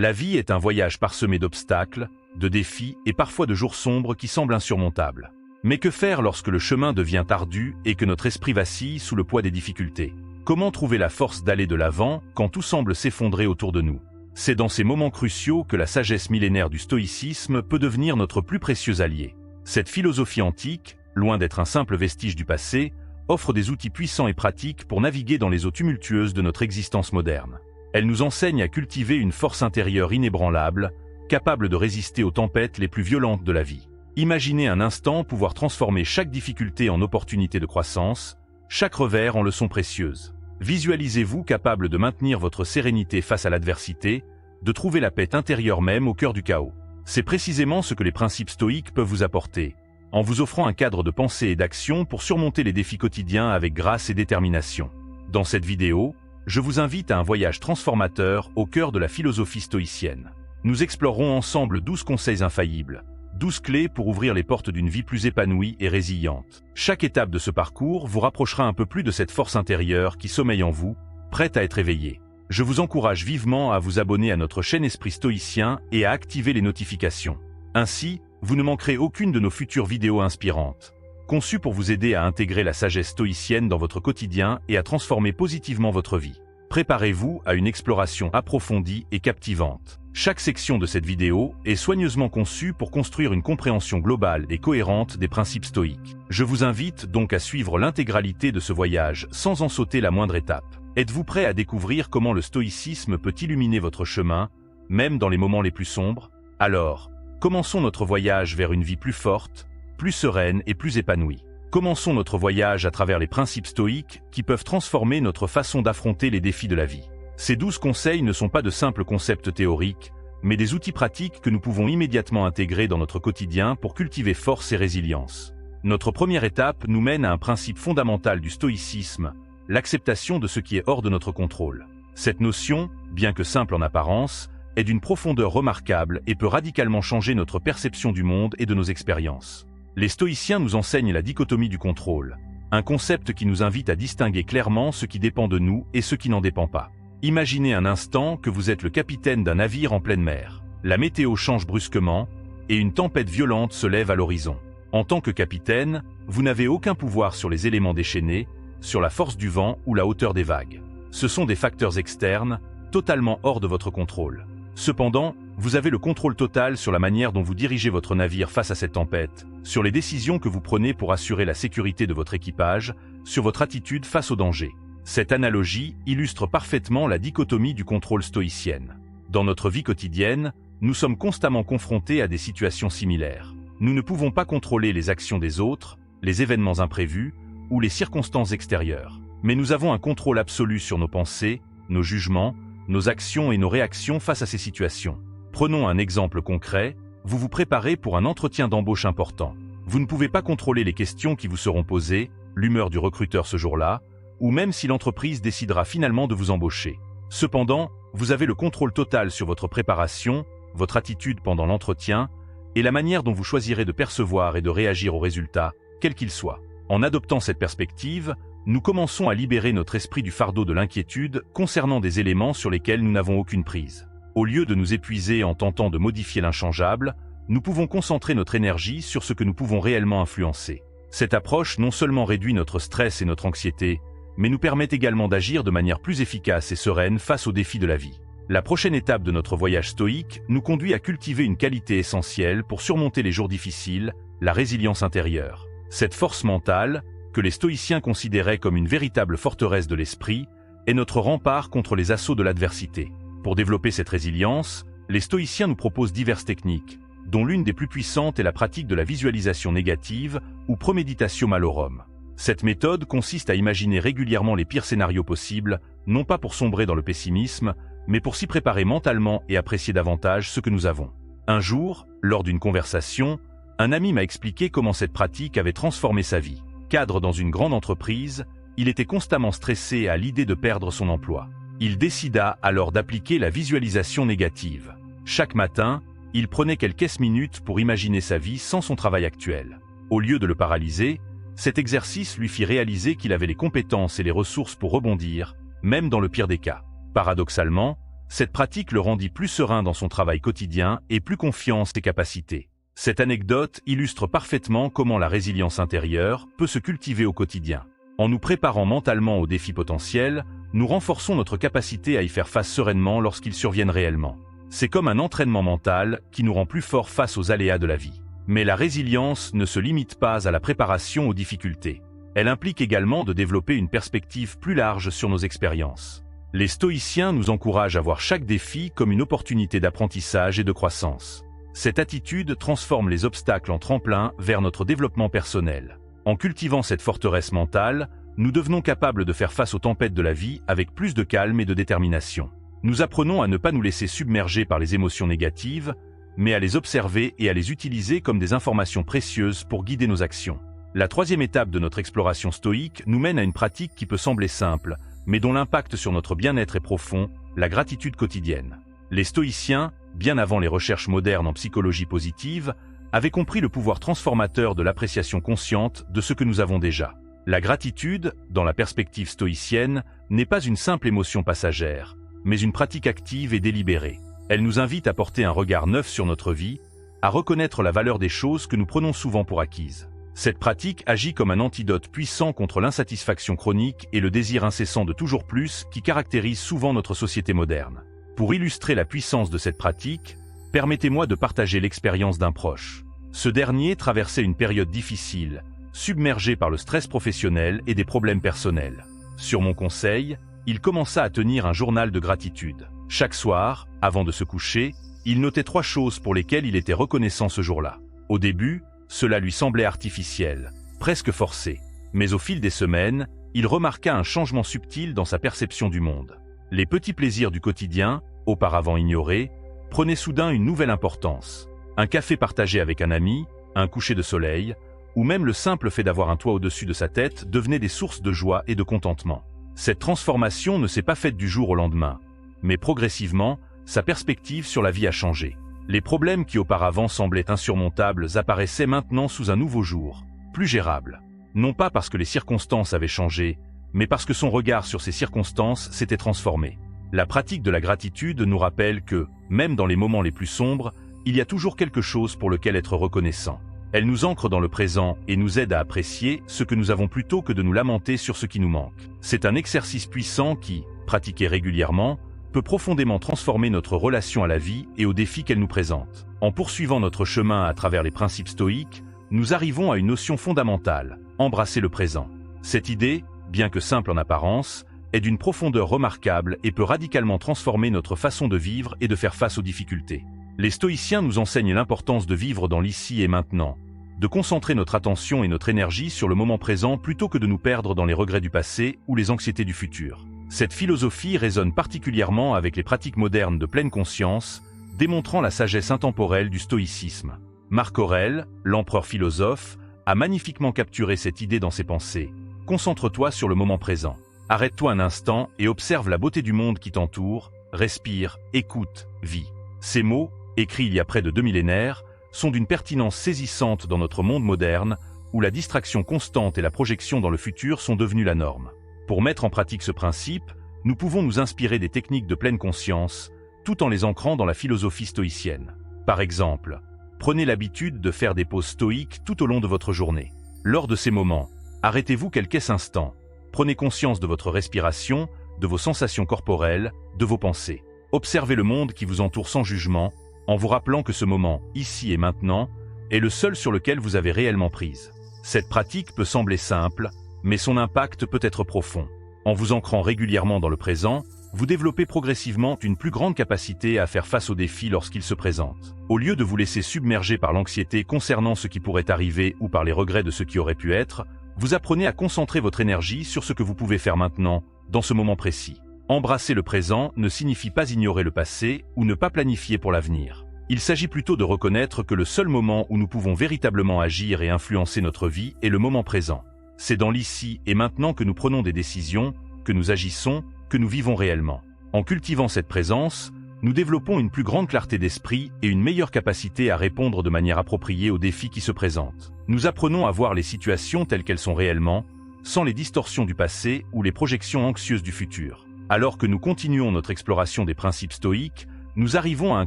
La vie est un voyage parsemé d'obstacles, de défis et parfois de jours sombres qui semblent insurmontables. Mais que faire lorsque le chemin devient ardu et que notre esprit vacille sous le poids des difficultés? Comment trouver la force d'aller de l'avant quand tout semble s'effondrer autour de nous? C'est dans ces moments cruciaux que la sagesse millénaire du stoïcisme peut devenir notre plus précieux allié. Cette philosophie antique, loin d'être un simple vestige du passé, offre des outils puissants et pratiques pour naviguer dans les eaux tumultueuses de notre existence moderne. Elle nous enseigne à cultiver une force intérieure inébranlable, capable de résister aux tempêtes les plus violentes de la vie. Imaginez un instant pouvoir transformer chaque difficulté en opportunité de croissance, chaque revers en leçon précieuse. Visualisez-vous capable de maintenir votre sérénité face à l'adversité, de trouver la paix intérieure même au cœur du chaos. C'est précisément ce que les principes stoïques peuvent vous apporter, en vous offrant un cadre de pensée et d'action pour surmonter les défis quotidiens avec grâce et détermination. Dans cette vidéo, je vous invite à un voyage transformateur au cœur de la philosophie stoïcienne. Nous explorerons ensemble 12 conseils infaillibles, 12 clés pour ouvrir les portes d'une vie plus épanouie et résiliente. Chaque étape de ce parcours vous rapprochera un peu plus de cette force intérieure qui sommeille en vous, prête à être éveillée. Je vous encourage vivement à vous abonner à notre chaîne Esprit Stoïcien et à activer les notifications. Ainsi, vous ne manquerez aucune de nos futures vidéos inspirantes, conçues pour vous aider à intégrer la sagesse stoïcienne dans votre quotidien et à transformer positivement votre vie. Préparez-vous à une exploration approfondie et captivante. Chaque section de cette vidéo est soigneusement conçue pour construire une compréhension globale et cohérente des principes stoïques. Je vous invite donc à suivre l'intégralité de ce voyage sans en sauter la moindre étape. Êtes-vous prêt à découvrir comment le stoïcisme peut illuminer votre chemin, même dans les moments les plus sombres? Alors, commençons notre voyage vers une vie plus forte, plus sereine et plus épanouie. Commençons notre voyage à travers les principes stoïques qui peuvent transformer notre façon d'affronter les défis de la vie. Ces 12 conseils ne sont pas de simples concepts théoriques, mais des outils pratiques que nous pouvons immédiatement intégrer dans notre quotidien pour cultiver force et résilience. Notre première étape nous mène à un principe fondamental du stoïcisme, l'acceptation de ce qui est hors de notre contrôle. Cette notion, bien que simple en apparence, est d'une profondeur remarquable et peut radicalement changer notre perception du monde et de nos expériences. Les stoïciens nous enseignent la dichotomie du contrôle, un concept qui nous invite à distinguer clairement ce qui dépend de nous et ce qui n'en dépend pas. Imaginez un instant que vous êtes le capitaine d'un navire en pleine mer. La météo change brusquement et une tempête violente se lève à l'horizon. En tant que capitaine, vous n'avez aucun pouvoir sur les éléments déchaînés, sur la force du vent ou la hauteur des vagues. Ce sont des facteurs externes, totalement hors de votre contrôle. Cependant, vous avez le contrôle total sur la manière dont vous dirigez votre navire face à cette tempête, sur les décisions que vous prenez pour assurer la sécurité de votre équipage, sur votre attitude face au danger. Cette analogie illustre parfaitement la dichotomie du contrôle stoïcienne. Dans notre vie quotidienne, nous sommes constamment confrontés à des situations similaires. Nous ne pouvons pas contrôler les actions des autres, les événements imprévus ou les circonstances extérieures. Mais nous avons un contrôle absolu sur nos pensées, nos jugements, nos actions et nos réactions face à ces situations. Prenons un exemple concret, vous vous préparez pour un entretien d'embauche important. Vous ne pouvez pas contrôler les questions qui vous seront posées, l'humeur du recruteur ce jour-là, ou même si l'entreprise décidera finalement de vous embaucher. Cependant, vous avez le contrôle total sur votre préparation, votre attitude pendant l'entretien, et la manière dont vous choisirez de percevoir et de réagir aux résultats, quel qu'il soit. En adoptant cette perspective, nous commençons à libérer notre esprit du fardeau de l'inquiétude concernant des éléments sur lesquels nous n'avons aucune prise. Au lieu de nous épuiser en tentant de modifier l'inchangeable, nous pouvons concentrer notre énergie sur ce que nous pouvons réellement influencer. Cette approche non seulement réduit notre stress et notre anxiété, mais nous permet également d'agir de manière plus efficace et sereine face aux défis de la vie. La prochaine étape de notre voyage stoïque nous conduit à cultiver une qualité essentielle pour surmonter les jours difficiles, la résilience intérieure. Cette force mentale, que les stoïciens considéraient comme une véritable forteresse de l'esprit, est notre rempart contre les assauts de l'adversité. Pour développer cette résilience, les stoïciens nous proposent diverses techniques, dont l'une des plus puissantes est la pratique de la visualisation négative ou premeditatio malorum. Cette méthode consiste à imaginer régulièrement les pires scénarios possibles, non pas pour sombrer dans le pessimisme, mais pour s'y préparer mentalement et apprécier davantage ce que nous avons. Un jour, lors d'une conversation, un ami m'a expliqué comment cette pratique avait transformé sa vie. Cadre dans une grande entreprise, il était constamment stressé à l'idée de perdre son emploi. Il décida alors d'appliquer la visualisation négative. Chaque matin, il prenait quelques minutes pour imaginer sa vie sans son travail actuel. Au lieu de le paralyser, cet exercice lui fit réaliser qu'il avait les compétences et les ressources pour rebondir, même dans le pire des cas. Paradoxalement, Cette pratique le rendit plus serein dans son travail quotidien et plus confiant en ses capacités. Cette anecdote illustre parfaitement comment la résilience intérieure peut se cultiver au quotidien. En nous préparant mentalement aux défis potentiels, nous renforçons notre capacité à y faire face sereinement lorsqu'ils surviennent réellement. C'est comme un entraînement mental qui nous rend plus forts face aux aléas de la vie. Mais la résilience ne se limite pas à la préparation aux difficultés. Elle implique également de développer une perspective plus large sur nos expériences. Les stoïciens nous encouragent à voir chaque défi comme une opportunité d'apprentissage et de croissance. Cette attitude transforme les obstacles en tremplin vers notre développement personnel. En cultivant cette forteresse mentale, nous devenons capables de faire face aux tempêtes de la vie avec plus de calme et de détermination. Nous apprenons à ne pas nous laisser submerger par les émotions négatives, mais à les observer et à les utiliser comme des informations précieuses pour guider nos actions. La troisième étape de notre exploration stoïque nous mène à une pratique qui peut sembler simple, mais dont l'impact sur notre bien-être est profond, la gratitude quotidienne. Les stoïciens, bien avant les recherches modernes en psychologie positive, avaient compris le pouvoir transformateur de l'appréciation consciente de ce que nous avons déjà. La gratitude, dans la perspective stoïcienne, n'est pas une simple émotion passagère, mais une pratique active et délibérée. Elle nous invite à porter un regard neuf sur notre vie, à reconnaître la valeur des choses que nous prenons souvent pour acquises. Cette pratique agit comme un antidote puissant contre l'insatisfaction chronique et le désir incessant de toujours plus qui caractérise souvent notre société moderne. Pour illustrer la puissance de cette pratique, permettez-moi de partager l'expérience d'un proche. Ce dernier traversait une période difficile, submergé par le stress professionnel et des problèmes personnels. Sur mon conseil, il commença à tenir un journal de gratitude. Chaque soir, avant de se coucher, il notait 3 choses pour lesquelles il était reconnaissant ce jour-là. Au début, cela lui semblait artificiel, presque forcé. Mais au fil des semaines, il remarqua un changement subtil dans sa perception du monde. Les petits plaisirs du quotidien, auparavant ignorés, prenaient soudain une nouvelle importance. Un café partagé avec un ami, un coucher de soleil, ou même le simple fait d'avoir un toit au-dessus de sa tête devenaient des sources de joie et de contentement. Cette transformation ne s'est pas faite du jour au lendemain, mais progressivement, sa perspective sur la vie a changé. Les problèmes qui auparavant semblaient insurmontables apparaissaient maintenant sous un nouveau jour, plus gérable. Non pas parce que les circonstances avaient changé, mais parce que son regard sur ces circonstances s'était transformé. La pratique de la gratitude nous rappelle que, même dans les moments les plus sombres, il y a toujours quelque chose pour lequel être reconnaissant. Elle nous ancre dans le présent et nous aide à apprécier ce que nous avons plutôt que de nous lamenter sur ce qui nous manque. C'est un exercice puissant qui, pratiqué régulièrement, peut profondément transformer notre relation à la vie et aux défis qu'elle nous présente. En poursuivant notre chemin à travers les principes stoïques, nous arrivons à une notion fondamentale, embrasser le présent. Cette idée, bien que simple en apparence, est d'une profondeur remarquable et peut radicalement transformer notre façon de vivre et de faire face aux difficultés. Les stoïciens nous enseignent l'importance de vivre dans l'ici et maintenant, de concentrer notre attention et notre énergie sur le moment présent plutôt que de nous perdre dans les regrets du passé ou les anxiétés du futur. Cette philosophie résonne particulièrement avec les pratiques modernes de pleine conscience, démontrant la sagesse intemporelle du stoïcisme. Marc Aurèle, l'empereur philosophe, a magnifiquement capturé cette idée dans ses pensées. Concentre-toi sur le moment présent. Arrête-toi un instant et observe la beauté du monde qui t'entoure, respire, écoute, vis. Ces mots, écrits il y a près de 2 millénaires, sont d'une pertinence saisissante dans notre monde moderne, où la distraction constante et la projection dans le futur sont devenues la norme. Pour mettre en pratique ce principe, nous pouvons nous inspirer des techniques de pleine conscience, tout en les ancrant dans la philosophie stoïcienne. Par exemple, prenez l'habitude de faire des pauses stoïques tout au long de votre journée. Lors de ces moments, arrêtez-vous quelques instants. Prenez conscience de votre respiration, de vos sensations corporelles, de vos pensées. Observez le monde qui vous entoure sans jugement, en vous rappelant que ce moment, ici et maintenant, est le seul sur lequel vous avez réellement prise. Cette pratique peut sembler simple, mais son impact peut être profond. En vous ancrant régulièrement dans le présent, vous développez progressivement une plus grande capacité à faire face aux défis lorsqu'ils se présentent. Au lieu de vous laisser submerger par l'anxiété concernant ce qui pourrait arriver ou par les regrets de ce qui aurait pu être, vous apprenez à concentrer votre énergie sur ce que vous pouvez faire maintenant, dans ce moment précis. Embrasser le présent ne signifie pas ignorer le passé ou ne pas planifier pour l'avenir. Il s'agit plutôt de reconnaître que le seul moment où nous pouvons véritablement agir et influencer notre vie est le moment présent. C'est dans l'ici et maintenant que nous prenons des décisions, que nous agissons, que nous vivons réellement. En cultivant cette présence, nous développons une plus grande clarté d'esprit et une meilleure capacité à répondre de manière appropriée aux défis qui se présentent. Nous apprenons à voir les situations telles qu'elles sont réellement, sans les distorsions du passé ou les projections anxieuses du futur. Alors que nous continuons notre exploration des principes stoïques, nous arrivons à un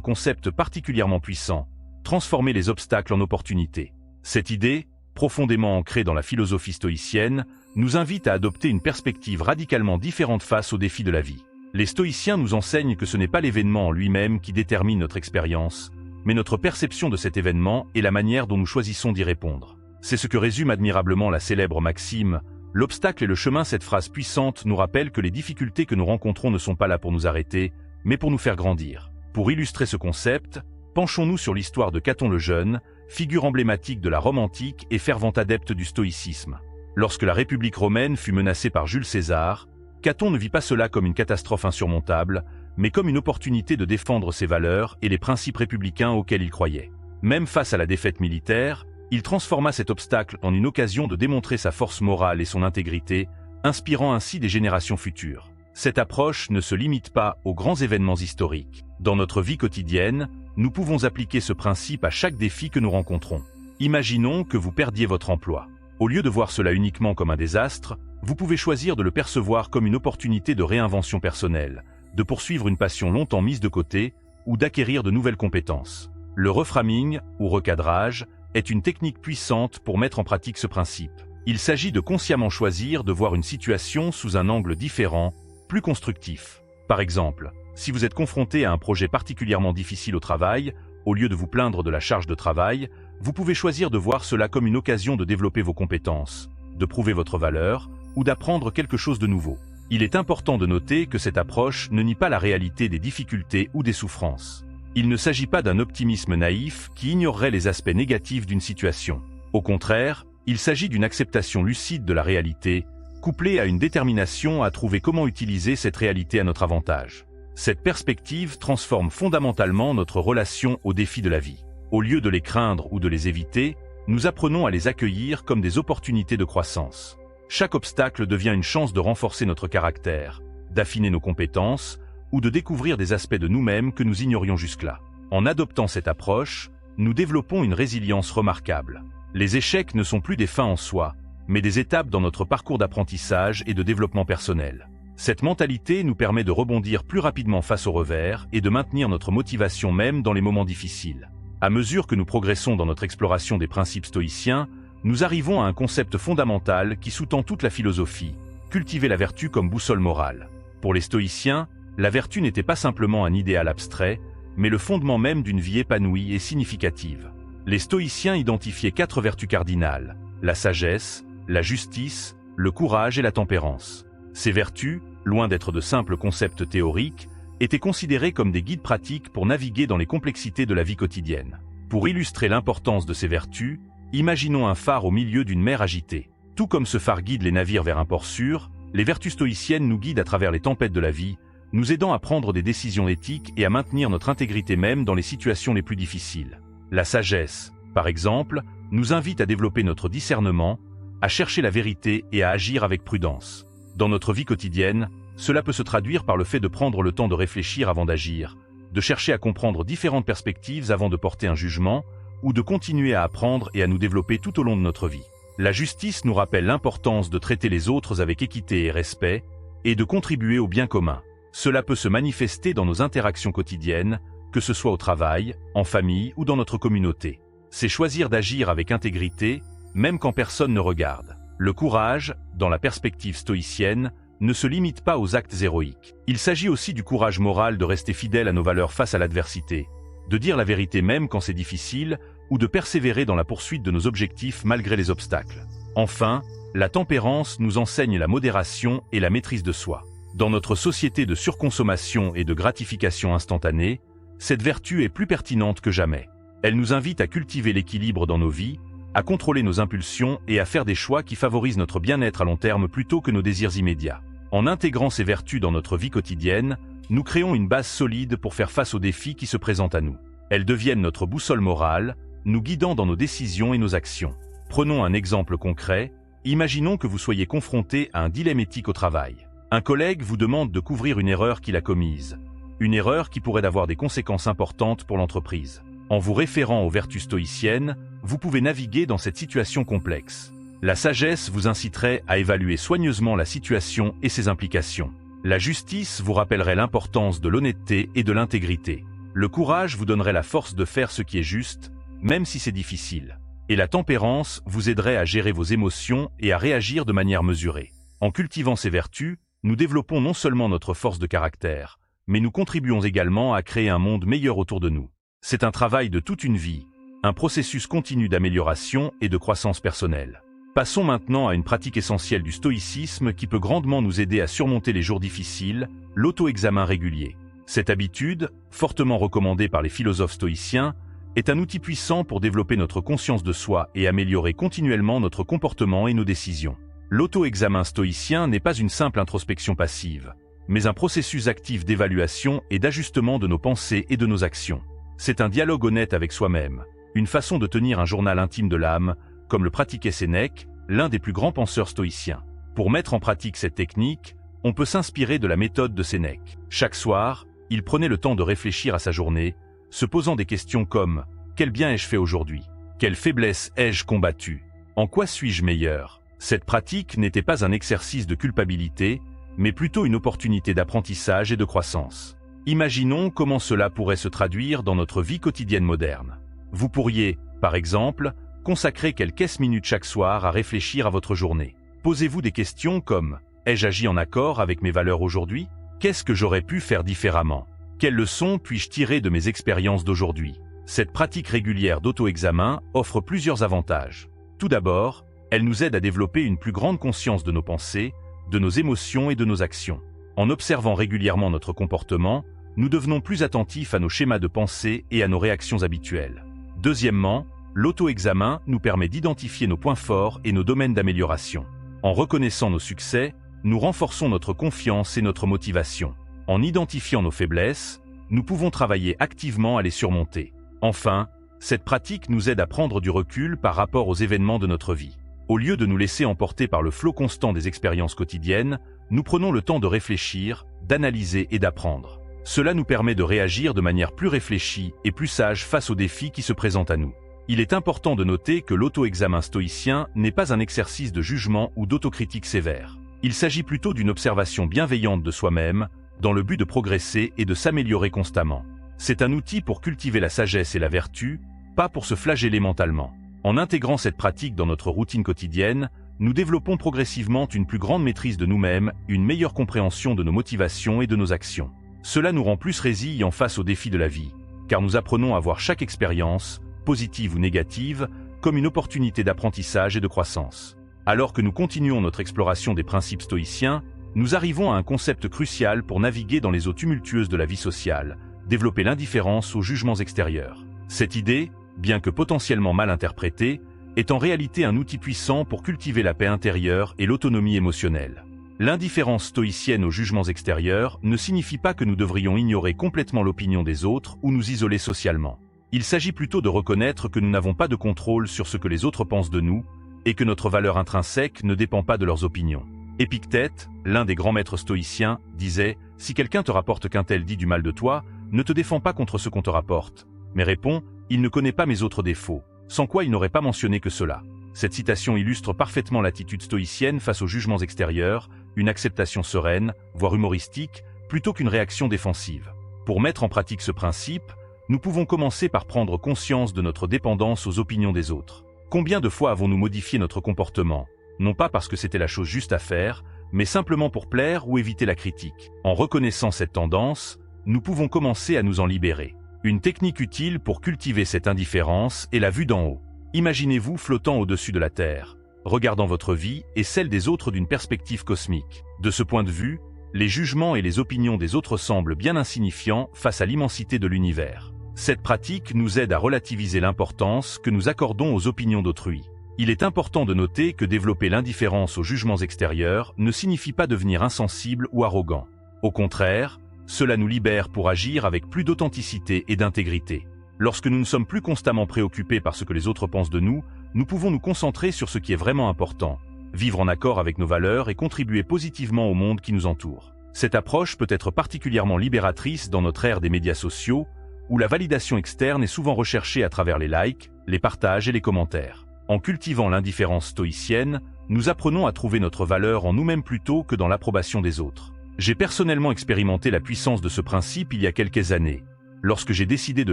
concept particulièrement puissant, transformer les obstacles en opportunités. Cette idée, profondément ancrée dans la philosophie stoïcienne, nous invite à adopter une perspective radicalement différente face aux défis de la vie. Les stoïciens nous enseignent que ce n'est pas l'événement en lui-même qui détermine notre expérience, mais notre perception de cet événement et la manière dont nous choisissons d'y répondre. C'est ce que résume admirablement la célèbre maxime « L'obstacle est le chemin ». Cette phrase puissante nous rappelle que les difficultés que nous rencontrons ne sont pas là pour nous arrêter, mais pour nous faire grandir. Pour illustrer ce concept, penchons-nous sur l'histoire de Caton le Jeune, figure emblématique de la Rome antique et fervent adepte du stoïcisme. Lorsque la République romaine fut menacée par Jules César, Caton ne vit pas cela comme une catastrophe insurmontable, mais comme une opportunité de défendre ses valeurs et les principes républicains auxquels il croyait. Même face à la défaite militaire, il transforma cet obstacle en une occasion de démontrer sa force morale et son intégrité, inspirant ainsi des générations futures. Cette approche ne se limite pas aux grands événements historiques. Dans notre vie quotidienne, nous pouvons appliquer ce principe à chaque défi que nous rencontrons. Imaginons que vous perdiez votre emploi. Au lieu de voir cela uniquement comme un désastre, vous pouvez choisir de le percevoir comme une opportunité de réinvention personnelle, de poursuivre une passion longtemps mise de côté ou d'acquérir de nouvelles compétences. Le reframing, ou recadrage, est une technique puissante pour mettre en pratique ce principe. Il s'agit de consciemment choisir de voir une situation sous un angle différent, plus constructif. Par exemple, si vous êtes confronté à un projet particulièrement difficile au travail, au lieu de vous plaindre de la charge de travail, vous pouvez choisir de voir cela comme une occasion de développer vos compétences, de prouver votre valeur ou d'apprendre quelque chose de nouveau. Il est important de noter que cette approche ne nie pas la réalité des difficultés ou des souffrances. Il ne s'agit pas d'un optimisme naïf qui ignorerait les aspects négatifs d'une situation. Au contraire, il s'agit d'une acceptation lucide de la réalité, couplée à une détermination à trouver comment utiliser cette réalité à notre avantage. Cette perspective transforme fondamentalement notre relation aux défis de la vie. Au lieu de les craindre ou de les éviter, nous apprenons à les accueillir comme des opportunités de croissance. Chaque obstacle devient une chance de renforcer notre caractère, d'affiner nos compétences ou de découvrir des aspects de nous-mêmes que nous ignorions jusque-là. En adoptant cette approche, nous développons une résilience remarquable. Les échecs ne sont plus des fins en soi, mais des étapes dans notre parcours d'apprentissage et de développement personnel. Cette mentalité nous permet de rebondir plus rapidement face aux revers et de maintenir notre motivation même dans les moments difficiles. À mesure que nous progressons dans notre exploration des principes stoïciens, nous arrivons à un concept fondamental qui sous-tend toute la philosophie, cultiver la vertu comme boussole morale. Pour les stoïciens, la vertu n'était pas simplement un idéal abstrait, mais le fondement même d'une vie épanouie et significative. Les stoïciens identifiaient 4 vertus cardinales: la sagesse, la justice, le courage et la tempérance. Ces vertus, loin d'être de simples concepts théoriques, étaient considérées comme des guides pratiques pour naviguer dans les complexités de la vie quotidienne. Pour illustrer l'importance de ces vertus, imaginons un phare au milieu d'une mer agitée. Tout comme ce phare guide les navires vers un port sûr, les vertus stoïciennes nous guident à travers les tempêtes de la vie, nous aidant à prendre des décisions éthiques et à maintenir notre intégrité même dans les situations les plus difficiles. La sagesse, par exemple, nous invite à développer notre discernement, à chercher la vérité et à agir avec prudence. Dans notre vie quotidienne, cela peut se traduire par le fait de prendre le temps de réfléchir avant d'agir, de chercher à comprendre différentes perspectives avant de porter un jugement, ou de continuer à apprendre et à nous développer tout au long de notre vie. La justice nous rappelle l'importance de traiter les autres avec équité et respect, et de contribuer au bien commun. Cela peut se manifester dans nos interactions quotidiennes, que ce soit au travail, en famille ou dans notre communauté. C'est choisir d'agir avec intégrité, même quand personne ne regarde. Le courage, dans la perspective stoïcienne, ne se limite pas aux actes héroïques. Il s'agit aussi du courage moral de rester fidèle à nos valeurs face à l'adversité, de dire la vérité même quand c'est difficile, ou de persévérer dans la poursuite de nos objectifs malgré les obstacles. Enfin, la tempérance nous enseigne la modération et la maîtrise de soi. Dans notre société de surconsommation et de gratification instantanée, cette vertu est plus pertinente que jamais. Elle nous invite à cultiver l'équilibre dans nos vies, à contrôler nos impulsions et à faire des choix qui favorisent notre bien-être à long terme plutôt que nos désirs immédiats. En intégrant ces vertus dans notre vie quotidienne, nous créons une base solide pour faire face aux défis qui se présentent à nous. Elles deviennent notre boussole morale, nous guidant dans nos décisions et nos actions. Prenons un exemple concret. Imaginons que vous soyez confronté à un dilemme éthique au travail. Un collègue vous demande de couvrir une erreur qu'il a commise. Une erreur qui pourrait avoir des conséquences importantes pour l'entreprise. En vous référant aux vertus stoïciennes, vous pouvez naviguer dans cette situation complexe. La sagesse vous inciterait à évaluer soigneusement la situation et ses implications. La justice vous rappellerait l'importance de l'honnêteté et de l'intégrité. Le courage vous donnerait la force de faire ce qui est juste, même si c'est difficile. Et la tempérance vous aiderait à gérer vos émotions et à réagir de manière mesurée. En cultivant ces vertus, nous développons non seulement notre force de caractère, mais nous contribuons également à créer un monde meilleur autour de nous. C'est un travail de toute une vie, un processus continu d'amélioration et de croissance personnelle. Passons maintenant à une pratique essentielle du stoïcisme qui peut grandement nous aider à surmonter les jours difficiles, l'auto-examen régulier. Cette habitude, fortement recommandée par les philosophes stoïciens, est un outil puissant pour développer notre conscience de soi et améliorer continuellement notre comportement et nos décisions. L'auto-examen stoïcien n'est pas une simple introspection passive, mais un processus actif d'évaluation et d'ajustement de nos pensées et de nos actions. C'est un dialogue honnête avec soi-même, une façon de tenir un journal intime de l'âme, comme le pratiquait Sénèque, l'un des plus grands penseurs stoïciens. Pour mettre en pratique cette technique, on peut s'inspirer de la méthode de Sénèque. Chaque soir, il prenait le temps de réfléchir à sa journée, se posant des questions comme « Quel bien ai-je fait aujourd'hui ? Quelle faiblesse ai-je combattue ? En quoi suis-je meilleur ?» Cette pratique n'était pas un exercice de culpabilité, mais plutôt une opportunité d'apprentissage et de croissance. Imaginons comment cela pourrait se traduire dans notre vie quotidienne moderne. Vous pourriez, par exemple, consacrez quelques minutes chaque soir à réfléchir à votre journée. Posez-vous des questions comme « Ai-je agi en accord avec mes valeurs aujourd'hui ? Qu'est-ce que j'aurais pu faire différemment ? Quelles leçons puis-je tirer de mes expériences d'aujourd'hui ?» Cette pratique régulière d'auto-examen offre plusieurs avantages. Tout d'abord, elle nous aide à développer une plus grande conscience de nos pensées, de nos émotions et de nos actions. En observant régulièrement notre comportement, nous devenons plus attentifs à nos schémas de pensée et à nos réactions habituelles. Deuxièmement, l'auto-examen nous permet d'identifier nos points forts et nos domaines d'amélioration. En reconnaissant nos succès, nous renforçons notre confiance et notre motivation. En identifiant nos faiblesses, nous pouvons travailler activement à les surmonter. Enfin, cette pratique nous aide à prendre du recul par rapport aux événements de notre vie. Au lieu de nous laisser emporter par le flot constant des expériences quotidiennes, nous prenons le temps de réfléchir, d'analyser et d'apprendre. Cela nous permet de réagir de manière plus réfléchie et plus sage face aux défis qui se présentent à nous. Il est important de noter que l'auto-examen stoïcien n'est pas un exercice de jugement ou d'autocritique sévère. Il s'agit plutôt d'une observation bienveillante de soi-même, dans le but de progresser et de s'améliorer constamment. C'est un outil pour cultiver la sagesse et la vertu, pas pour se flageller mentalement. En intégrant cette pratique dans notre routine quotidienne, nous développons progressivement une plus grande maîtrise de nous-mêmes, une meilleure compréhension de nos motivations et de nos actions. Cela nous rend plus résilients face aux défis de la vie, car nous apprenons à voir chaque expérience, positive ou négative, comme une opportunité d'apprentissage et de croissance. Alors que nous continuons notre exploration des principes stoïciens, nous arrivons à un concept crucial pour naviguer dans les eaux tumultueuses de la vie sociale, développer l'indifférence aux jugements extérieurs. Cette idée, bien que potentiellement mal interprétée, est en réalité un outil puissant pour cultiver la paix intérieure et l'autonomie émotionnelle. L'indifférence stoïcienne aux jugements extérieurs ne signifie pas que nous devrions ignorer complètement l'opinion des autres ou nous isoler socialement. Il s'agit plutôt de reconnaître que nous n'avons pas de contrôle sur ce que les autres pensent de nous et que notre valeur intrinsèque ne dépend pas de leurs opinions. Épictète, l'un des grands maîtres stoïciens, disait « Si quelqu'un te rapporte qu'un tel dit du mal de toi, ne te défends pas contre ce qu'on te rapporte, mais réponds « Il ne connaît pas mes autres défauts », sans quoi il n'aurait pas mentionné que cela. » Cette citation illustre parfaitement l'attitude stoïcienne face aux jugements extérieurs, une acceptation sereine, voire humoristique, plutôt qu'une réaction défensive. Pour mettre en pratique ce principe, nous pouvons commencer par prendre conscience de notre dépendance aux opinions des autres. Combien de fois avons-nous modifié notre comportement, non pas parce que c'était la chose juste à faire, mais simplement pour plaire ou éviter la critique? En reconnaissant cette tendance, nous pouvons commencer à nous en libérer. Une technique utile pour cultiver cette indifférence est la vue d'en haut. Imaginez-vous flottant au-dessus de la Terre, regardant votre vie et celle des autres d'une perspective cosmique. De ce point de vue, les jugements et les opinions des autres semblent bien insignifiants face à l'immensité de l'univers. Cette pratique nous aide à relativiser l'importance que nous accordons aux opinions d'autrui. Il est important de noter que développer l'indifférence aux jugements extérieurs ne signifie pas devenir insensible ou arrogant. Au contraire, cela nous libère pour agir avec plus d'authenticité et d'intégrité. Lorsque nous ne sommes plus constamment préoccupés par ce que les autres pensent de nous, nous pouvons nous concentrer sur ce qui est vraiment important, vivre en accord avec nos valeurs et contribuer positivement au monde qui nous entoure. Cette approche peut être particulièrement libératrice dans notre ère des médias sociaux, où la validation externe est souvent recherchée à travers les likes, les partages et les commentaires. En cultivant l'indifférence stoïcienne, nous apprenons à trouver notre valeur en nous-mêmes plutôt que dans l'approbation des autres. J'ai personnellement expérimenté la puissance de ce principe il y a quelques années, lorsque j'ai décidé de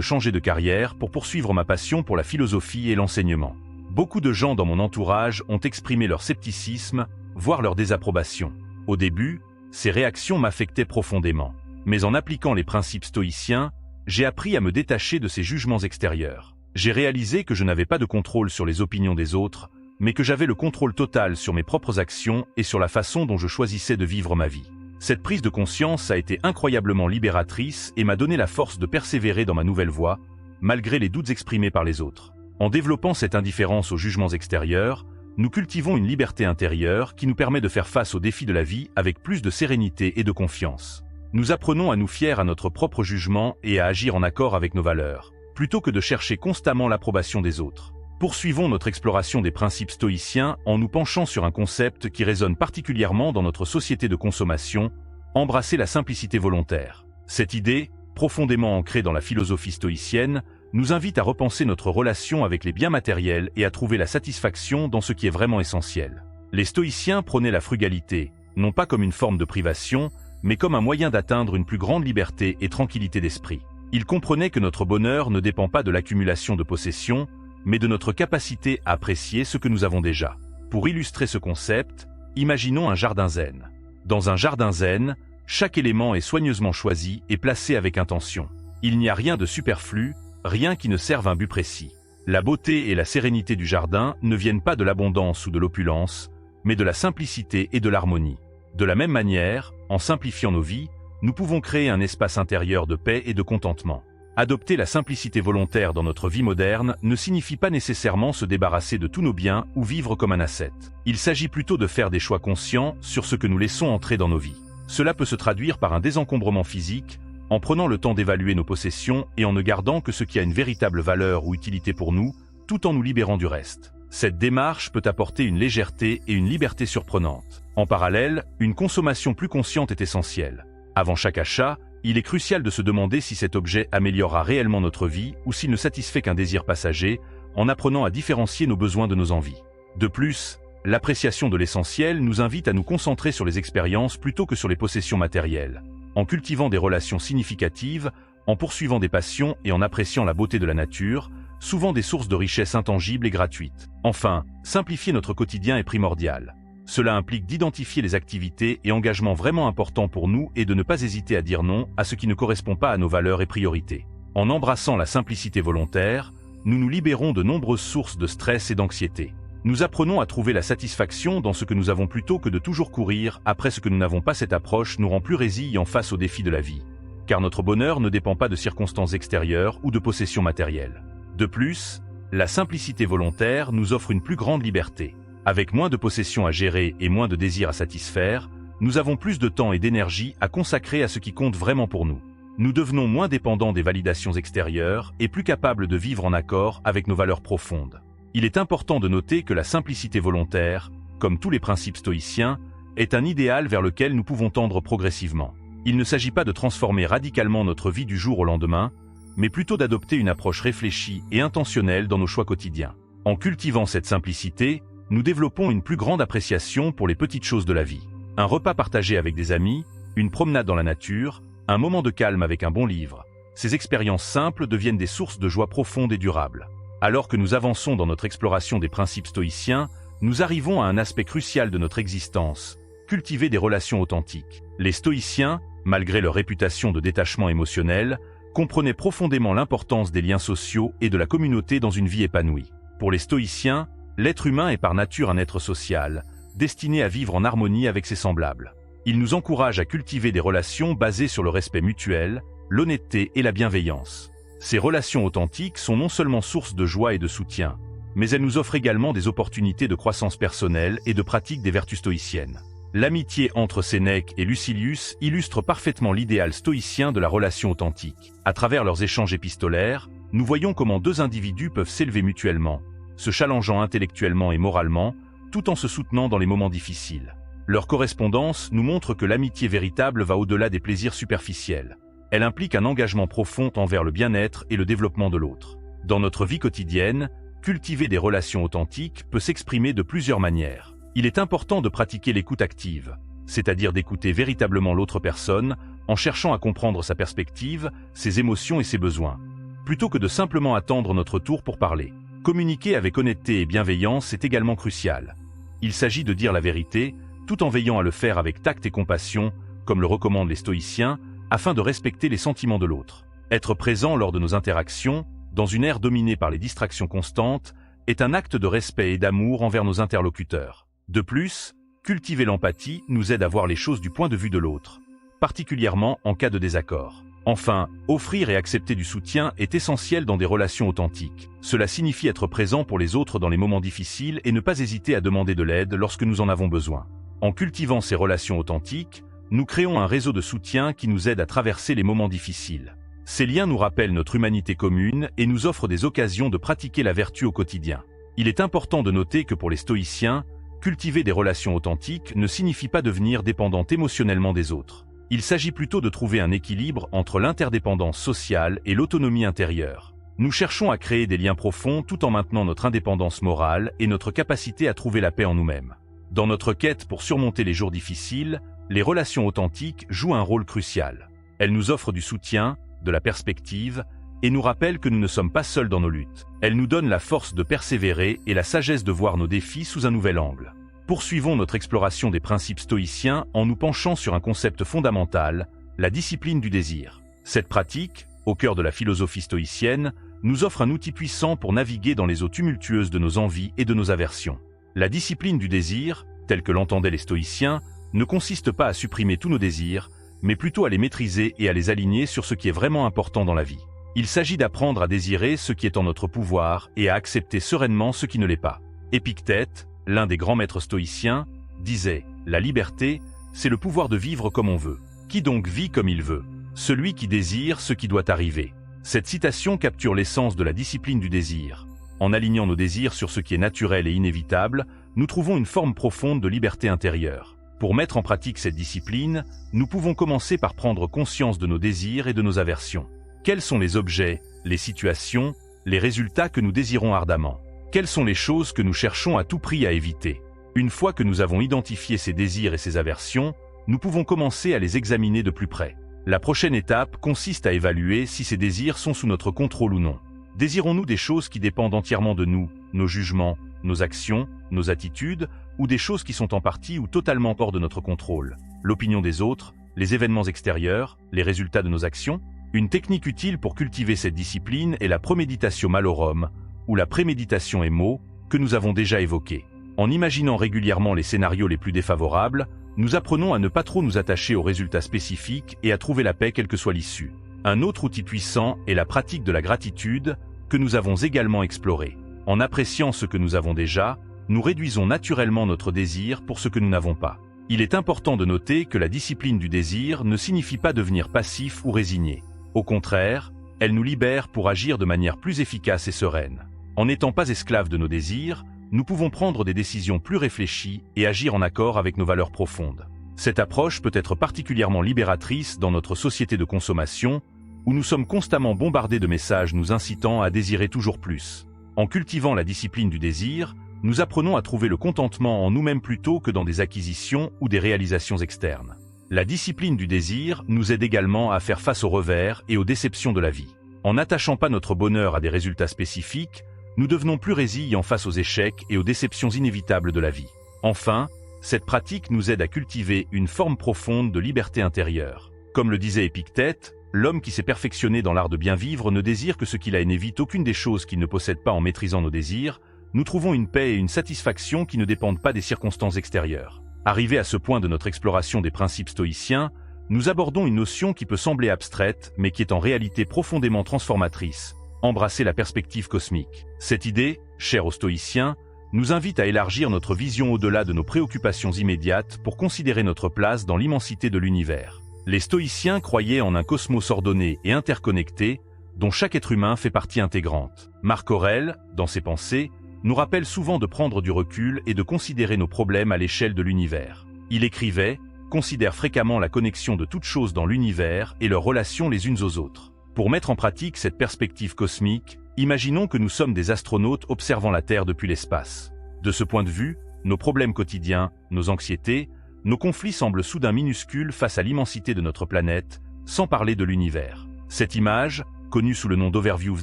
changer de carrière pour poursuivre ma passion pour la philosophie et l'enseignement. Beaucoup de gens dans mon entourage ont exprimé leur scepticisme, voire leur désapprobation. Au début, ces réactions m'affectaient profondément. Mais en appliquant les principes stoïciens, j'ai appris à me détacher de ces jugements extérieurs. J'ai réalisé que je n'avais pas de contrôle sur les opinions des autres, mais que j'avais le contrôle total sur mes propres actions et sur la façon dont je choisissais de vivre ma vie. Cette prise de conscience a été incroyablement libératrice et m'a donné la force de persévérer dans ma nouvelle voie, malgré les doutes exprimés par les autres. En développant cette indifférence aux jugements extérieurs, nous cultivons une liberté intérieure qui nous permet de faire face aux défis de la vie avec plus de sérénité et de confiance. Nous apprenons à nous fier à notre propre jugement et à agir en accord avec nos valeurs, plutôt que de chercher constamment l'approbation des autres. Poursuivons notre exploration des principes stoïciens en nous penchant sur un concept qui résonne particulièrement dans notre société de consommation, embrasser la simplicité volontaire. Cette idée, profondément ancrée dans la philosophie stoïcienne, nous invite à repenser notre relation avec les biens matériels et à trouver la satisfaction dans ce qui est vraiment essentiel. Les stoïciens prônaient la frugalité, non pas comme une forme de privation, mais comme un moyen d'atteindre une plus grande liberté et tranquillité d'esprit. Ils comprenaient que notre bonheur ne dépend pas de l'accumulation de possessions, mais de notre capacité à apprécier ce que nous avons déjà. Pour illustrer ce concept, imaginons un jardin zen. Dans un jardin zen, chaque élément est soigneusement choisi et placé avec intention. Il n'y a rien de superflu, rien qui ne serve un but précis. La beauté et la sérénité du jardin ne viennent pas de l'abondance ou de l'opulence, mais de la simplicité et de l'harmonie. De la même manière, en simplifiant nos vies, nous pouvons créer un espace intérieur de paix et de contentement. Adopter la simplicité volontaire dans notre vie moderne ne signifie pas nécessairement se débarrasser de tous nos biens ou vivre comme un ascète. Il s'agit plutôt de faire des choix conscients sur ce que nous laissons entrer dans nos vies. Cela peut se traduire par un désencombrement physique, en prenant le temps d'évaluer nos possessions et en ne gardant que ce qui a une véritable valeur ou utilité pour nous, tout en nous libérant du reste. Cette démarche peut apporter une légèreté et une liberté surprenantes. En parallèle, une consommation plus consciente est essentielle. Avant chaque achat, il est crucial de se demander si cet objet améliorera réellement notre vie ou s'il ne satisfait qu'un désir passager, en apprenant à différencier nos besoins de nos envies. De plus, l'appréciation de l'essentiel nous invite à nous concentrer sur les expériences plutôt que sur les possessions matérielles. En cultivant des relations significatives, en poursuivant des passions et en appréciant la beauté de la nature, souvent des sources de richesse intangibles et gratuites. Enfin, simplifier notre quotidien est primordial. Cela implique d'identifier les activités et engagements vraiment importants pour nous et de ne pas hésiter à dire non à ce qui ne correspond pas à nos valeurs et priorités. En embrassant la simplicité volontaire, nous nous libérons de nombreuses sources de stress et d'anxiété. Nous apprenons à trouver la satisfaction dans ce que nous avons plutôt que de toujours courir après ce que nous n'avons pas. Cette approche nous rend plus résilients face aux défis de la vie, car notre bonheur ne dépend pas de circonstances extérieures ou de possessions matérielles. De plus, la simplicité volontaire nous offre une plus grande liberté. Avec moins de possessions à gérer et moins de désirs à satisfaire, nous avons plus de temps et d'énergie à consacrer à ce qui compte vraiment pour nous. Nous devenons moins dépendants des validations extérieures et plus capables de vivre en accord avec nos valeurs profondes. Il est important de noter que la simplicité volontaire, comme tous les principes stoïciens, est un idéal vers lequel nous pouvons tendre progressivement. Il ne s'agit pas de transformer radicalement notre vie du jour au lendemain, mais plutôt d'adopter une approche réfléchie et intentionnelle dans nos choix quotidiens. En cultivant cette simplicité, nous développons une plus grande appréciation pour les petites choses de la vie. Un repas partagé avec des amis, une promenade dans la nature, un moment de calme avec un bon livre. Ces expériences simples deviennent des sources de joie profonde et durable. Alors que nous avançons dans notre exploration des principes stoïciens, nous arrivons à un aspect crucial de notre existence, cultiver des relations authentiques. Les stoïciens, malgré leur réputation de détachement émotionnel, comprenaient profondément l'importance des liens sociaux et de la communauté dans une vie épanouie. Pour les stoïciens, l'être humain est par nature un être social, destiné à vivre en harmonie avec ses semblables. Il nous encourage à cultiver des relations basées sur le respect mutuel, l'honnêteté et la bienveillance. Ces relations authentiques sont non seulement source de joie et de soutien, mais elles nous offrent également des opportunités de croissance personnelle et de pratique des vertus stoïciennes. L'amitié entre Sénèque et Lucilius illustre parfaitement l'idéal stoïcien de la relation authentique. À travers leurs échanges épistolaires, nous voyons comment deux individus peuvent s'élever mutuellement, se challengeant intellectuellement et moralement, tout en se soutenant dans les moments difficiles. Leur correspondance nous montre que l'amitié véritable va au-delà des plaisirs superficiels. Elle implique un engagement profond envers le bien-être et le développement de l'autre. Dans notre vie quotidienne, cultiver des relations authentiques peut s'exprimer de plusieurs manières. Il est important de pratiquer l'écoute active, c'est-à-dire d'écouter véritablement l'autre personne en cherchant à comprendre sa perspective, ses émotions et ses besoins, plutôt que de simplement attendre notre tour pour parler. Communiquer avec honnêteté et bienveillance est également crucial. Il s'agit de dire la vérité, tout en veillant à le faire avec tact et compassion, comme le recommandent les stoïciens, afin de respecter les sentiments de l'autre. Être présent lors de nos interactions, dans une ère dominée par les distractions constantes, est un acte de respect et d'amour envers nos interlocuteurs. De plus, cultiver l'empathie nous aide à voir les choses du point de vue de l'autre, particulièrement en cas de désaccord. Enfin, offrir et accepter du soutien est essentiel dans des relations authentiques. Cela signifie être présent pour les autres dans les moments difficiles et ne pas hésiter à demander de l'aide lorsque nous en avons besoin. En cultivant ces relations authentiques, nous créons un réseau de soutien qui nous aide à traverser les moments difficiles. Ces liens nous rappellent notre humanité commune et nous offrent des occasions de pratiquer la vertu au quotidien. Il est important de noter que pour les stoïciens, cultiver des relations authentiques ne signifie pas devenir dépendant émotionnellement des autres. Il s'agit plutôt de trouver un équilibre entre l'interdépendance sociale et l'autonomie intérieure. Nous cherchons à créer des liens profonds tout en maintenant notre indépendance morale et notre capacité à trouver la paix en nous-mêmes. Dans notre quête pour surmonter les jours difficiles, les relations authentiques jouent un rôle crucial. Elles nous offrent du soutien, de la perspective, et nous rappellent que nous ne sommes pas seuls dans nos luttes. Elles nous donnent la force de persévérer et la sagesse de voir nos défis sous un nouvel angle. Poursuivons notre exploration des principes stoïciens en nous penchant sur un concept fondamental, la discipline du désir. Cette pratique, au cœur de la philosophie stoïcienne, nous offre un outil puissant pour naviguer dans les eaux tumultueuses de nos envies et de nos aversions. La discipline du désir, telle que l'entendaient les stoïciens, ne consiste pas à supprimer tous nos désirs, mais plutôt à les maîtriser et à les aligner sur ce qui est vraiment important dans la vie. Il s'agit d'apprendre à désirer ce qui est en notre pouvoir et à accepter sereinement ce qui ne l'est pas. Épictète, l'un des grands maîtres stoïciens, disait « La liberté, c'est le pouvoir de vivre comme on veut. Qui donc vit comme il veut? Celui qui désire ce qui doit arriver. » Cette citation capture l'essence de la discipline du désir. En alignant nos désirs sur ce qui est naturel et inévitable, nous trouvons une forme profonde de liberté intérieure. Pour mettre en pratique cette discipline, nous pouvons commencer par prendre conscience de nos désirs et de nos aversions. Quels sont les objets, les situations, les résultats que nous désirons ardemment? Quelles sont les choses que nous cherchons à tout prix à éviter? Une fois que nous avons identifié ces désirs et ces aversions, nous pouvons commencer à les examiner de plus près. La prochaine étape consiste à évaluer si ces désirs sont sous notre contrôle ou non. Désirons-nous des choses qui dépendent entièrement de nous, nos jugements, nos actions, nos attitudes, ou des choses qui sont en partie ou totalement hors de notre contrôle? L'opinion des autres, les événements extérieurs, les résultats de nos actions? Une technique utile pour cultiver cette discipline est la premeditatio malorum, ou la préméditation émo, que nous avons déjà évoquée. En imaginant régulièrement les scénarios les plus défavorables, nous apprenons à ne pas trop nous attacher aux résultats spécifiques et à trouver la paix quelle que soit l'issue. Un autre outil puissant est la pratique de la gratitude, que nous avons également explorée. En appréciant ce que nous avons déjà, nous réduisons naturellement notre désir pour ce que nous n'avons pas. Il est important de noter que la discipline du désir ne signifie pas devenir passif ou résigné. Au contraire, elle nous libère pour agir de manière plus efficace et sereine. En n'étant pas esclaves de nos désirs, nous pouvons prendre des décisions plus réfléchies et agir en accord avec nos valeurs profondes. Cette approche peut être particulièrement libératrice dans notre société de consommation, où nous sommes constamment bombardés de messages nous incitant à désirer toujours plus. En cultivant la discipline du désir, nous apprenons à trouver le contentement en nous-mêmes plutôt que dans des acquisitions ou des réalisations externes. La discipline du désir nous aide également à faire face aux revers et aux déceptions de la vie. En n'attachant pas notre bonheur à des résultats spécifiques, nous devenons plus résilients face aux échecs et aux déceptions inévitables de la vie. Enfin, cette pratique nous aide à cultiver une forme profonde de liberté intérieure. Comme le disait Épictète, l'homme qui s'est perfectionné dans l'art de bien vivre ne désire que ce qu'il a et n'évite aucune des choses qu'il ne possède pas. En maîtrisant nos désirs, nous trouvons une paix et une satisfaction qui ne dépendent pas des circonstances extérieures. Arrivé à ce point de notre exploration des principes stoïciens, nous abordons une notion qui peut sembler abstraite, mais qui est en réalité profondément transformatrice: embrasser la perspective cosmique. Cette idée, chère aux stoïciens, nous invite à élargir notre vision au-delà de nos préoccupations immédiates pour considérer notre place dans l'immensité de l'univers. Les stoïciens croyaient en un cosmos ordonné et interconnecté, dont chaque être humain fait partie intégrante. Marc Aurèle, dans ses pensées, nous rappelle souvent de prendre du recul et de considérer nos problèmes à l'échelle de l'univers. Il écrivait « Considère fréquemment la connexion de toutes choses dans l'univers et leurs relations les unes aux autres ». Pour mettre en pratique cette perspective cosmique, imaginons que nous sommes des astronautes observant la Terre depuis l'espace. De ce point de vue, nos problèmes quotidiens, nos anxiétés, Nos conflits semblent soudain minuscules face à l'immensité de notre planète, sans parler de l'univers. Cette image, connue sous le nom d'Overview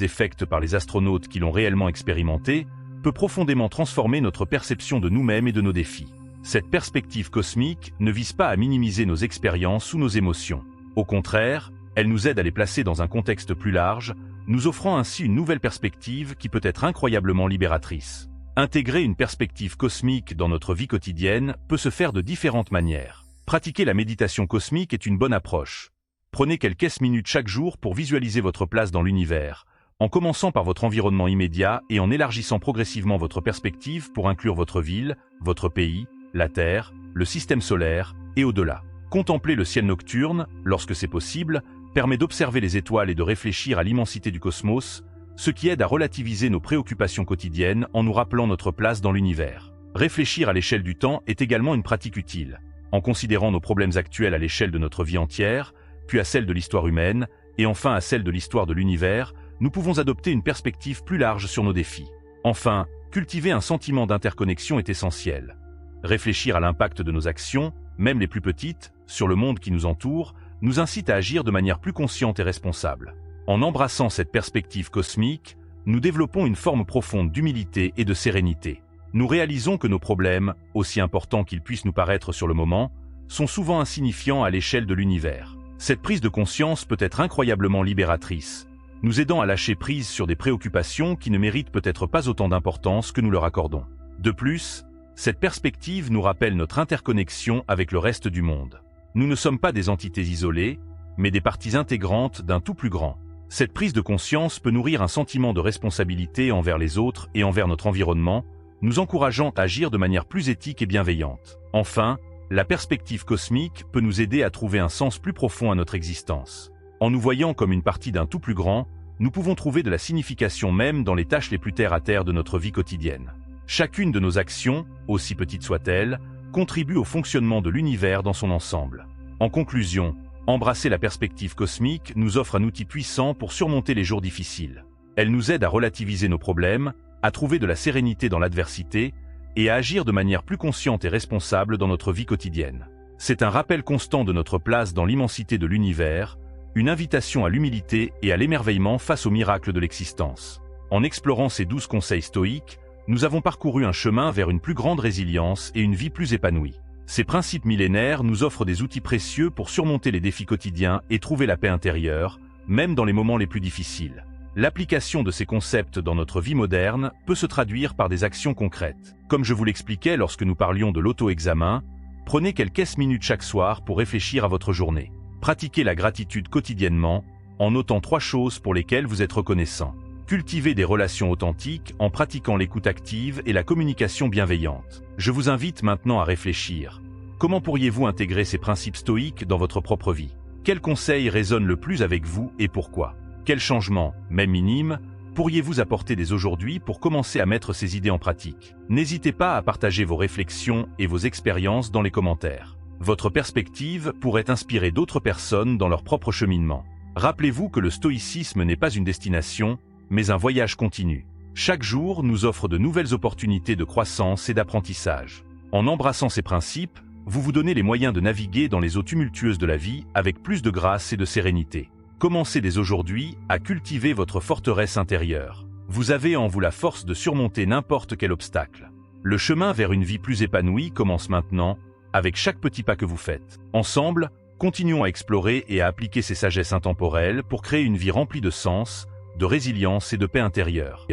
Effect par les astronautes qui l'ont réellement expérimenté, peut profondément transformer notre perception de nous-mêmes et de nos défis. Cette perspective cosmique ne vise pas à minimiser nos expériences ou nos émotions. Au contraire, elle nous aide à les placer dans un contexte plus large, nous offrant ainsi une nouvelle perspective qui peut être incroyablement libératrice. Intégrer une perspective cosmique dans notre vie quotidienne peut se faire de différentes manières. Pratiquer la méditation cosmique est une bonne approche. Prenez quelques minutes chaque jour pour visualiser votre place dans l'univers, en commençant par votre environnement immédiat et en élargissant progressivement votre perspective pour inclure votre ville, votre pays, la Terre, le système solaire et au-delà. Contempler le ciel nocturne, lorsque c'est possible, permet d'observer les étoiles et de réfléchir à l'immensité du cosmos, ce qui aide à relativiser nos préoccupations quotidiennes en nous rappelant notre place dans l'univers. Réfléchir à l'échelle du temps est également une pratique utile. En considérant nos problèmes actuels à l'échelle de notre vie entière, puis à celle de l'histoire humaine, et enfin à celle de l'histoire de l'univers, nous pouvons adopter une perspective plus large sur nos défis. Enfin, cultiver un sentiment d'interconnexion est essentiel. Réfléchir à l'impact de nos actions, même les plus petites, sur le monde qui nous entoure, nous incite à agir de manière plus consciente et responsable. En embrassant cette perspective cosmique, nous développons une forme profonde d'humilité et de sérénité. Nous réalisons que nos problèmes, aussi importants qu'ils puissent nous paraître sur le moment, sont souvent insignifiants à l'échelle de l'univers. Cette prise de conscience peut être incroyablement libératrice, nous aidant à lâcher prise sur des préoccupations qui ne méritent peut-être pas autant d'importance que nous leur accordons. De plus, cette perspective nous rappelle notre interconnexion avec le reste du monde. Nous ne sommes pas des entités isolées, mais des parties intégrantes d'un tout plus grand. Cette prise de conscience peut nourrir un sentiment de responsabilité envers les autres et envers notre environnement, nous encourageant à agir de manière plus éthique et bienveillante. Enfin, la perspective cosmique peut nous aider à trouver un sens plus profond à notre existence. En nous voyant comme une partie d'un tout plus grand, nous pouvons trouver de la signification même dans les tâches les plus terre-à-terre de notre vie quotidienne. Chacune de nos actions, aussi petites soient-elles, contribue au fonctionnement de l'univers dans son ensemble. En conclusion, embrasser la perspective cosmique nous offre un outil puissant pour surmonter les jours difficiles. Elle nous aide à relativiser nos problèmes, à trouver de la sérénité dans l'adversité et à agir de manière plus consciente et responsable dans notre vie quotidienne. C'est un rappel constant de notre place dans l'immensité de l'univers, une invitation à l'humilité et à l'émerveillement face aux miracles de l'existence. En explorant ces 12 conseils stoïques, nous avons parcouru un chemin vers une plus grande résilience et une vie plus épanouie. Ces principes millénaires nous offrent des outils précieux pour surmonter les défis quotidiens et trouver la paix intérieure, même dans les moments les plus difficiles. L'application de ces concepts dans notre vie moderne peut se traduire par des actions concrètes. Comme je vous l'expliquais lorsque nous parlions de l'auto-examen, prenez quelques minutes chaque soir pour réfléchir à votre journée. Pratiquez la gratitude quotidiennement, en notant 3 choses pour lesquelles vous êtes reconnaissant. Cultivez des relations authentiques en pratiquant l'écoute active et la communication bienveillante. Je vous invite maintenant à réfléchir. Comment pourriez-vous intégrer ces principes stoïques dans votre propre vie? Quels conseils résonnent le plus avec vous et pourquoi? Quels changements, même minimes, pourriez-vous apporter dès aujourd'hui pour commencer à mettre ces idées en pratique? N'hésitez pas à partager vos réflexions et vos expériences dans les commentaires. Votre perspective pourrait inspirer d'autres personnes dans leur propre cheminement. Rappelez-vous que le stoïcisme n'est pas une destination, mais un voyage continu. Chaque jour nous offre de nouvelles opportunités de croissance et d'apprentissage. En embrassant ces principes, vous vous donnez les moyens de naviguer dans les eaux tumultueuses de la vie avec plus de grâce et de sérénité. Commencez dès aujourd'hui à cultiver votre forteresse intérieure. Vous avez en vous la force de surmonter n'importe quel obstacle. Le chemin vers une vie plus épanouie commence maintenant, avec chaque petit pas que vous faites. Ensemble, continuons à explorer et à appliquer ces sagesses intemporelles pour créer une vie remplie de sens, de résilience et de paix intérieure.